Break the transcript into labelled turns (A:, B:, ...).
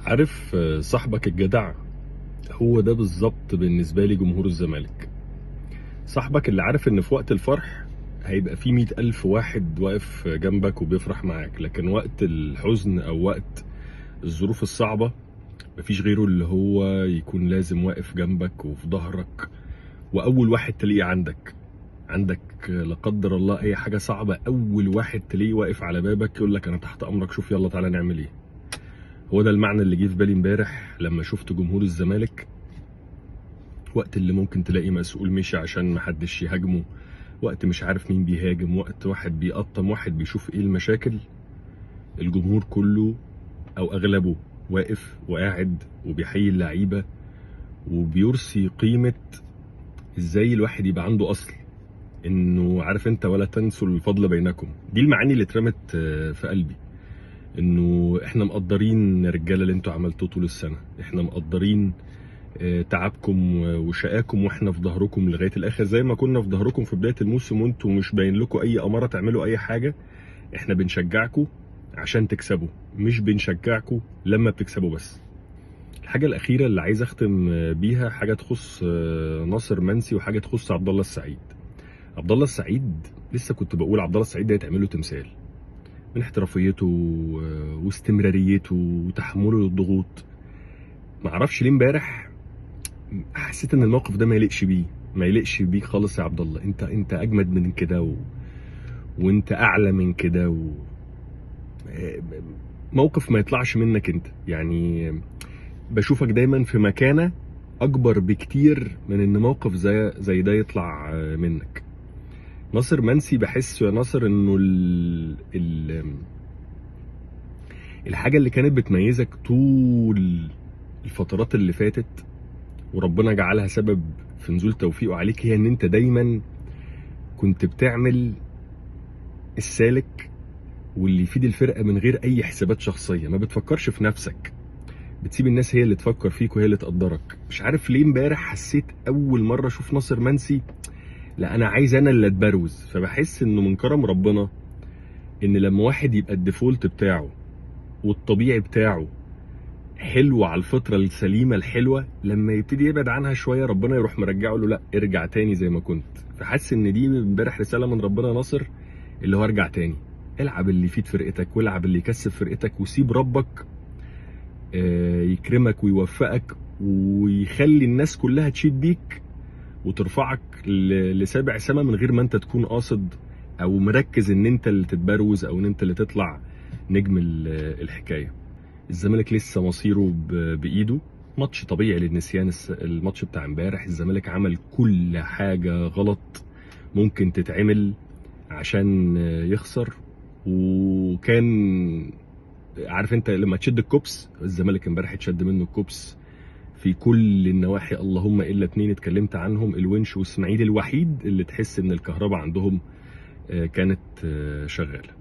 A: عارف صاحبك الجدع هو ده بالظبط بالنسبة لي جمهور الزمالك. صاحبك اللي عارف ان في وقت الفرح هيبقى في 100,000 واحد واقف جنبك وبيفرح معاك، لكن وقت الحزن او وقت الظروف الصعبة مفيش غيره اللي هو يكون لازم واقف جنبك وفي ظهرك، واول واحد تلاقيه عندك لا قدر الله اي حاجة صعبة، اول واحد تلاقيه واقف على بابك يقول لك انا تحت امرك، شوف يلا تعالى نعمل ايه. هو ده المعنى اللي جه في بالي امبارح لما شفت جمهور الزمالك، وقت اللي ممكن تلاقي مسؤول مشي عشان محدش يهاجمه، وقت مش عارف مين بيهاجم، وقت واحد بيقطم، واحد بيشوف ايه المشاكل، الجمهور كله او اغلبه واقف وقاعد وبيحيي اللعيبه وبيرسي قيمه ازاي الواحد يبقى عنده اصل، انه عارف انت ولا تنسوا الفضل بينكم. دي المعاني اللي اترمت في قلبي، انه احنا مقدرين رجاله اللي انتوا عملتوه طول السنه، احنا مقدرين تعبكم وشقاكم، واحنا في ظهركم لغايه الاخر زي ما كنا في ظهركم في بدايه الموسم وانتم مش باين لكم اي اماره تعملوا اي حاجه. احنا بنشجعكم عشان تكسبوا، مش بنشجعكم لما بتكسبوا بس. الحاجه الاخيره اللي عايز اختم بيها حاجه تخص ناصر منسي وحاجه تخص عبد الله السعيد. عبد الله السعيد لسه كنت بقول عبد الله السعيد ده يتعمل له تمثال من احترافيته واستمراريته وتحمله للضغوط. معرفش ليه امبارح حسيت ان الموقف ده ما يليقش بيك خالص يا عبد الله. انت اجمد من كده وانت اعلى من كده موقف ما يطلعش منك انت، يعني بشوفك دايما في مكانة اكبر بكتير من ان موقف زي ده يطلع منك. ناصر منسي بحس يا ناصر انه الحاجة اللي كانت بتميزك طول الفترات اللي فاتت وربنا جعلها سبب في نزول توفيقه عليك، هي ان انت دايما كنت بتعمل السالك واللي يفيد الفرقه من غير اي حسابات شخصيه، ما بتفكرش في نفسك، بتسيب الناس هي اللي تفكر فيك وهي اللي تقدرك. مش عارف ليه امبارح حسيت اول مره اشوف ناصر منسي لا انا عايز انا اللي اتبروز. فبحس انه من كرم ربنا ان لما واحد يبقى الديفولت بتاعه والطبيعي بتاعه حلو على الفطره السليمه الحلوه، لما يبتدي يبعد عنها شويه ربنا يروح مرجعه له لا ارجع تاني زي ما كنت. فحس ان دي امبارح رساله من ربنا ناصر، اللي هو ارجع تاني، العب اللي يفيد فرقتك والعب اللي يكسب فرقتك، وسيب ربك يكرمك ويوفقك ويخلي الناس كلها تشيد بيك وترفعك لسابع سما من غير ما انت تكون قاصد او مركز ان انت اللي تتبروز او ان انت اللي تطلع نجم الحكايه. الزمالك لسه مصيره بايده، ماتش طبيعي للنسيان. الماتش بتاع امبارح الزمالك عمل كل حاجه غلط ممكن تتعمل عشان يخسر، وكان عارف انت لما تشد الكوبس، الزمالك امبارح اتشد منه الكوبس في كل النواحي، اللهم الا اتنين اتكلمت عنهم، الونش واسماعيل، الوحيد اللي تحس ان الكهرباء عندهم كانت شغاله.